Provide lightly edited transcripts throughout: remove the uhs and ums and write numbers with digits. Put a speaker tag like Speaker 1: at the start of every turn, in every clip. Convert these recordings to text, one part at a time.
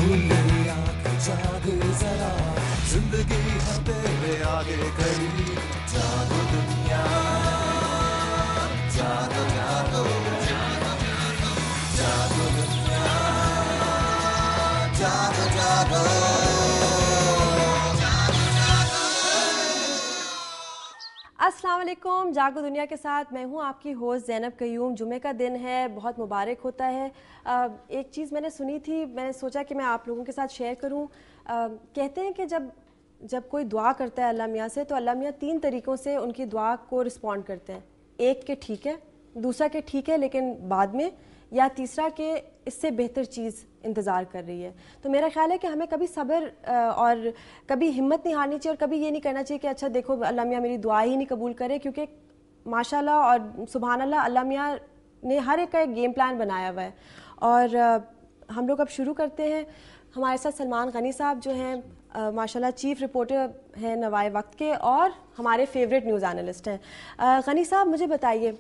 Speaker 1: खोल ले आँख जाग जरा, जिंदगी है तेरे आगे खड़ी, जागो दुनिया, जागो जागो, जागो दुनिया, जागो जागो।
Speaker 2: अस्सलाम वालेकुम, जागो दुनिया के साथ मैं हूं आपकी होस्ट ज़ैनब क़य्यूम। जुमे का दिन है, बहुत मुबारक होता है। एक चीज़ मैंने सुनी थी, मैंने सोचा कि मैं आप लोगों के साथ शेयर करूं। कहते हैं कि जब कोई दुआ करता है अल्लाह मियाँ से, तो अल्लाह मियाँ 3 तरीक़ों से उनकी दुआ को रिस्पॉन्ड करते हैं। एक के ठीक है, दूसरा के ठीक है लेकिन बाद में, या तीसरा के इससे बेहतर चीज़ इंतज़ार कर रही है। तो मेरा ख्याल है कि हमें कभी सब्र और कभी हिम्मत नहीं हारनी चाहिए, और कभी ये नहीं करना चाहिए कि अच्छा देखो अल्लाह मियाँ मेरी दुआ ही नहीं कबूल करे, क्योंकि माशाल्लाह और सुभान अल्लाह, अल्लाह मियाँ ने हर एक का एक गेम प्लान बनाया हुआ है। और हम लोग अब शुरू करते हैं। हमारे साथ सलमान गनी साहब जो हैं माशाल्लाह चीफ रिपोर्टर हैं नवाए वक्त के, और हमारे फेवरेट न्यूज़ एनालिस्ट हैं। गनी साहब मुझे बताइए,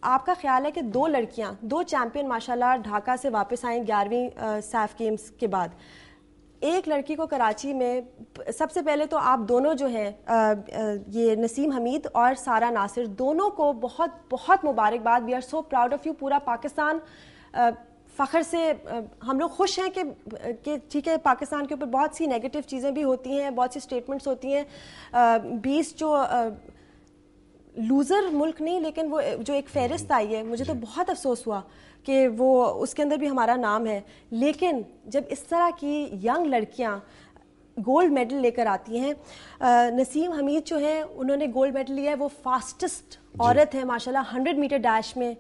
Speaker 2: आपका ख्याल है कि 2 लड़कियां, 2 चैंपियन माशाल्लाह ढाका से वापस आई 11वीं सैफ गेम्स के बाद, एक लड़की को कराची में, सबसे पहले तो आप दोनों जो हैं ये नसीम हमीद और सारा नासिर, दोनों को बहुत बहुत मुबारकबाद। We are so proud of you. पूरा पाकिस्तान फ़ख्र से, हम लोग खुश हैं कि ठीक है, पाकिस्तान के ऊपर बहुत सी नेगेटिव चीज़ें भी होती हैं, बहुत सी स्टेटमेंट्स होती हैं। 20 जो लूज़र मुल्क नहीं, लेकिन वो जो एक फहरिस्त आई है, मुझे तो बहुत अफसोस हुआ कि वो उसके अंदर भी हमारा नाम है। लेकिन जब इस तरह की यंग लड़कियां गोल्ड मेडल लेकर आती हैं, नसीम हमीद जो हैं उन्होंने गोल्ड मेडल लिया है, वो फास्टेस्ट औरत है माशाल्लाह 100 मीटर डैश में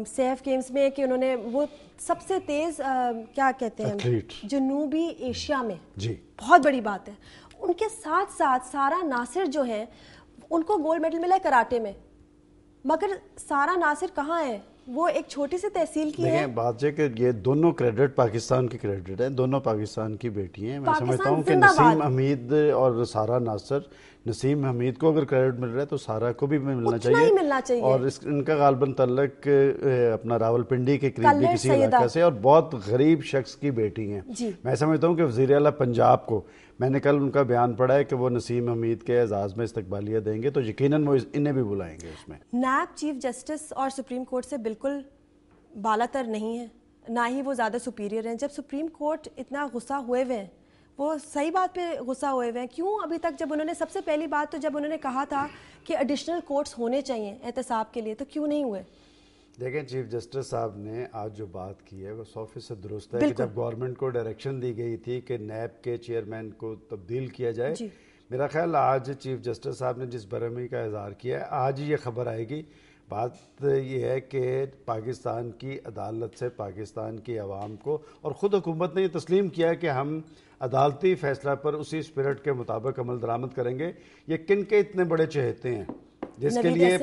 Speaker 2: सैफ गेम्स में, कि उन्होंने वो सबसे तेज़ क्या कहते हैं जनूबी एशिया में, बहुत बड़ी बात है। उनके साथ साथ सारा नासिर जो है, उनको गोल्ड मेडल मिला है कराटे में, मगर सारा नासिर कहाँ है? वो एक छोटी सी तहसील की है।
Speaker 3: बात है कि ये दोनों क्रेडिट पाकिस्तान की क्रेडिट है, दोनों पाकिस्तान की बेटी हैं। मैं समझता हूँ कि नसीम हमीद और सारा नासिर, नसीम हमीद को अगर क्रेडिट मिल रहा है तो सारा को भी मिलना चाहिए। और इनका गालबन तल्लक अपना रावलपिंडी के करीब भी किसी इलाके से, और बहुत गरीब शख्स की बेटी हैं। मैं समझता हूँ कि वज़ीर आला पंजाब को, मैंने कल उनका बयान पढ़ा है कि वो नसीम हमीद के एजाज़ में इस्तकबालिया देंगे, तो यकीनन वो इन्हें भी बुलाएंगे उसमें।
Speaker 2: नैब चीफ जस्टिस और सुप्रीम कोर्ट से बिल्कुल बालातर नहीं है, ना ही वो ज़्यादा सुपीरियर हैं। जब सुप्रीम कोर्ट इतना गुस्सा हुए हुए हैं, वो सही बात पे गुस्सा हुए हुए हैं, क्यों अभी तक, जब उन्होंने सबसे पहली बात तो जब उन्होंने कहा था कि एडिशनल कोर्ट्स होने चाहिए एहतसाब के लिए, तो क्यों नहीं हुए?
Speaker 3: देखें, चीफ जस्टिस साहब ने आज जो बात की है वो 100% दुरुस्त है कि जब गवर्नमेंट को डायरेक्शन दी गई थी कि नैब के चेयरमैन को तब्दील किया जाए, मेरा ख्याल आज चीफ जस्टिस साहब ने जिस बरहमी का इजहार किया है, आज ये खबर आएगी। बात ये है कि पाकिस्तान की अदालत से पाकिस्तान की आवाम को, और ख़ुद हुकूमत ने ये तस्लीम किया है कि हम अदालती फ़ैसला पर उसी स्पिरिट के मुताबिक अमल दरामद करेंगे। ये किन के इतने बड़े चहेते हैं जिसके लिए,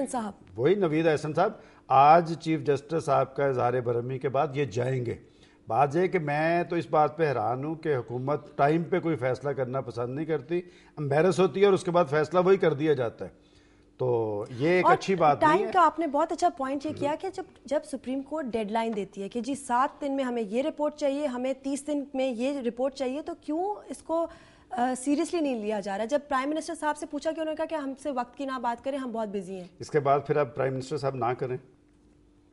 Speaker 3: वही नवीद अहसन साहब आज चीफ जस्टिस साहब का इजहार बरहमी के बाद ये जाएंगे। बात यह कि मैं तो इस बात पे हैरान हूँ कि हुकूमत टाइम पे कोई फ़ैसला करना पसंद नहीं करती, एम्बेरस होती है और उसके बाद फ़ैसला वही कर दिया जाता है। तो ये एक अच्छी बात नहीं है।
Speaker 2: टाइम का आपने बहुत अच्छा पॉइंट ये किया कि जब सुप्रीम कोर्ट डेडलाइन देती है कि जी 7 दिन में हमें ये रिपोर्ट चाहिए, हमें 30 दिन में ये रिपोर्ट चाहिए, तो क्यों इसको सीरियसली नहीं लिया जा रहा? जब प्राइम मिनिस्टर साहब से पूछा कि उन्होंने कहा कि हमसे वक्त की ना बात करें, हम बहुत बिजी हैं।
Speaker 3: इसके बाद फिर अब प्राइम मिनिस्टर साहब ना करें,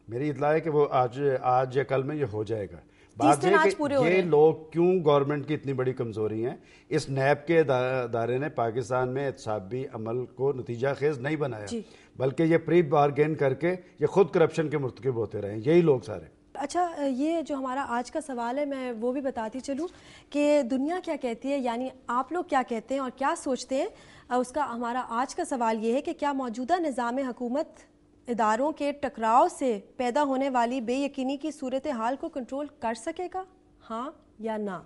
Speaker 3: मेरी इतला है कि वो आज या कल में ये हो जाएगा। बात है कि ये लोग क्यों, गवर्नमेंट की इतनी बड़ी कमजोरी है, इस नैब के अदारे ने पाकिस्तान में एहतसाबी अमल को नतीजा खेज नहीं बनाया, बल्कि ये प्री बारगेन करके ये खुद करप्शन के मुर्तकिब होते रहे, यही लोग सारे।
Speaker 2: अच्छा, ये जो हमारा आज का सवाल है, मैं वो भी बताती चलूँ कि दुनिया क्या कहती है, यानी आप लोग क्या कहते हैं और क्या सोचते हैं। उसका हमारा आज का सवाल ये है कि क्या मौजूदा निज़ाम हुकूमत इदारों के टकराव से पैदा होने वाली बेयकीनी की सूरत हाल को कंट्रोल कर सकेगा, हाँ या ना?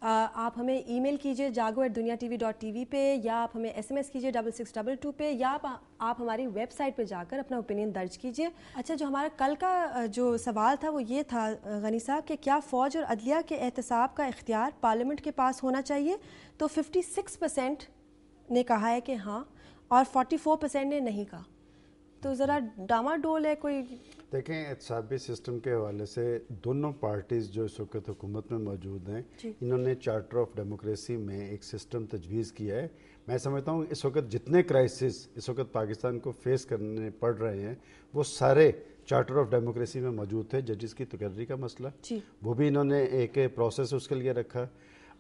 Speaker 2: आप हमें ईमेल कीजिए jago@duniatv.tv पे, या आप हमें SMS कीजिए 6622 पे, या आप हमारी वेबसाइट पे जाकर अपना ओपिनियन दर्ज कीजिए। अच्छा, जो हमारा कल का जो सवाल था वो ये था गनी साहब कि क्या फ़ौज और अदलिया के एहतसाब का इख्तियार पार्लियामेंट के पास होना चाहिए? तो 56% ने कहा है कि हाँ, और 44% ने नहीं कहा। तो ज़रा डामाडोल है कोई।
Speaker 3: دیکھیں احتسابی سسٹم کے حوالے سے دونوں پارٹیز جو اس وقت حکومت میں موجود ہیں انہوں نے چارٹر آف ڈیموکریسی میں ایک سسٹم تجویز کیا ہے. میں سمجھتا ہوں اس وقت جتنے کرائسس اس وقت پاکستان کو فیس کرنے پڑ رہے ہیں وہ سارے چارٹر آف ڈیموکریسی میں موجود تھے. ججز کی تقرری کا مسئلہ وہ بھی انہوں نے ایک پروسیس اس کے لیے رکھا.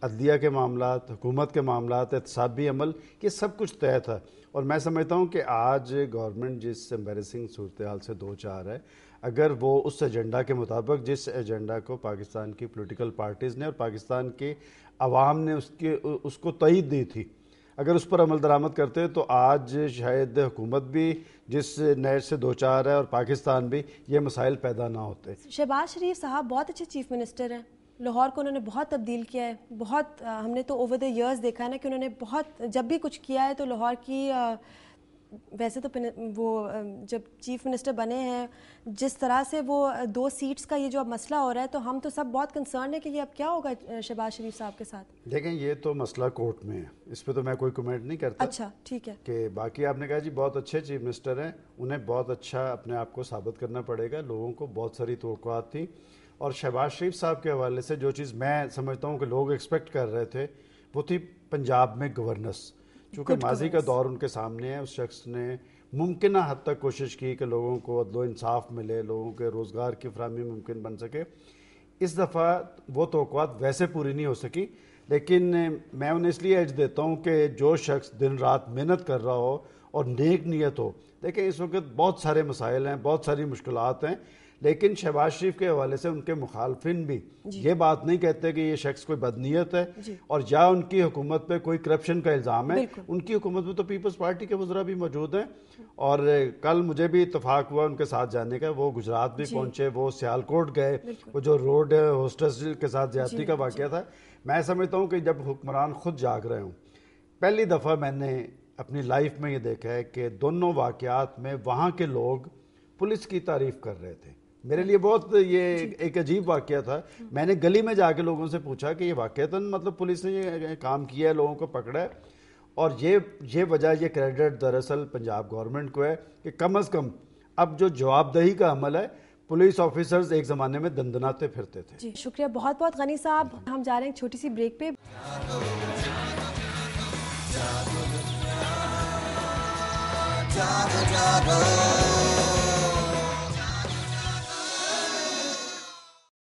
Speaker 3: عدلیہ کے معاملات, حکومت کے معاملات, احتسابی عمل, یہ سب کچھ طے تھا. اور میں سمجھتا ہوں کہ آج گورنمنٹ جس امبیرسنگ صورتحال سے دو چار ہے, اگر وہ اس ایجنڈا کے مطابق جس ایجنڈا کو پاکستان کی پولیٹیکل پارٹیز نے اور پاکستان کے عوام نے اس کو تائید دی تھی, اگر اس پر عمل درآمد کرتے تو آج شاید حکومت بھی جس نیٹ سے دو چار ہے اور پاکستان بھی یہ مسائل پیدا نہ ہوتے.
Speaker 2: شہباز شریف صاحب بہت اچھے چیف منسٹر ہیں, لاہور کو انہوں نے بہت تبدیل کیا ہے, بہت ہم نے تو اوور دا ایئرز دیکھا ہے نا کہ انہوں نے بہت جب بھی کچھ کیا ہے تو لاہور کی ویسے تو وہ جب چیف منسٹر بنے ہیں جس طرح سے وہ 2 سیٹس کا یہ جو اب مسئلہ ہو رہا ہے تو ہم تو سب بہت کنسرن ہے کہ یہ اب کیا ہوگا شہباز شریف صاحب کے ساتھ.
Speaker 3: دیکھیں یہ تو مسئلہ کورٹ میں ہے, اس پہ تو میں کوئی کمنٹ نہیں کرتا.
Speaker 2: اچھا ٹھیک ہے
Speaker 3: کہ باقی آپ نے کہا جی بہت اچھے چیف منسٹر ہیں, انہیں بہت اچھا اپنے آپ کو ثابت کرنا پڑے گا. لوگوں کو بہت ساری توقعات تھیں اور شہباز شریف صاحب کے حوالے سے جو چیز میں سمجھتا ہوں کہ لوگ ایکسپیکٹ کر رہے تھے وہ تھی پنجاب میں گورننس. چونکہ ماضی کا دور ان کے سامنے ہے, اس شخص نے ممکنہ حد تک کوشش کی کہ لوگوں کو عدل و انصاف ملے, لوگوں کے روزگار کی فراہمی ممکن بن سکے. اس دفعہ وہ توقعات ویسے پوری نہیں ہو سکی, لیکن میں انہیں اس لیے ایج دیتا ہوں کہ جو شخص دن رات محنت کر رہا ہو اور نیک نیت ہو. دیکھیں اس وقت بہت سارے مسائل ہیں, بہت ساری مشکلات ہیں, لیکن شہباز شریف کے حوالے سے ان کے مخالفین بھی یہ بات نہیں کہتے کہ یہ شخص کوئی بدنیت ہے اور یا ان کی حکومت پہ کوئی کرپشن کا الزام ہے. ان کی حکومت میں تو پیپلز پارٹی کے وزراء بھی موجود ہیں اور کل مجھے بھی اتفاق ہوا ان کے ساتھ جانے کا. وہ گجرات بھی پہنچے, وہ سیالکوٹ گئے, وہ جو روڈ ہوسٹس کے ساتھ زیادتی کا واقعہ تھا. میں سمجھتا ہوں کہ جب حکمران خود جاگ رہے ہوں, پہلی دفعہ میں نے اپنی لائف میں یہ دیکھا ہے کہ دونوں واقعات میں وہاں کے لوگ پولیس کی تعریف کر رہے تھے. میرے لیے بہت یہ ایک عجیب واقعہ تھا. میں نے گلی میں جا کے لوگوں سے پوچھا کہ یہ واقعتاً مطلب پولیس نے یہ کام کیا ہے, لوگوں کو پکڑا ہے, اور یہ وجہ یہ کریڈٹ دراصل پنجاب گورنمنٹ کو ہے کہ کم از کم اب جو جواب دہی کا عمل ہے, پولیس آفیسرز ایک زمانے میں دندناتے پھرتے تھے.
Speaker 2: جی شکریہ بہت بہت غنی صاحب. ہم جا رہے ہیں چھوٹی سی بریک پہ.
Speaker 1: جاگو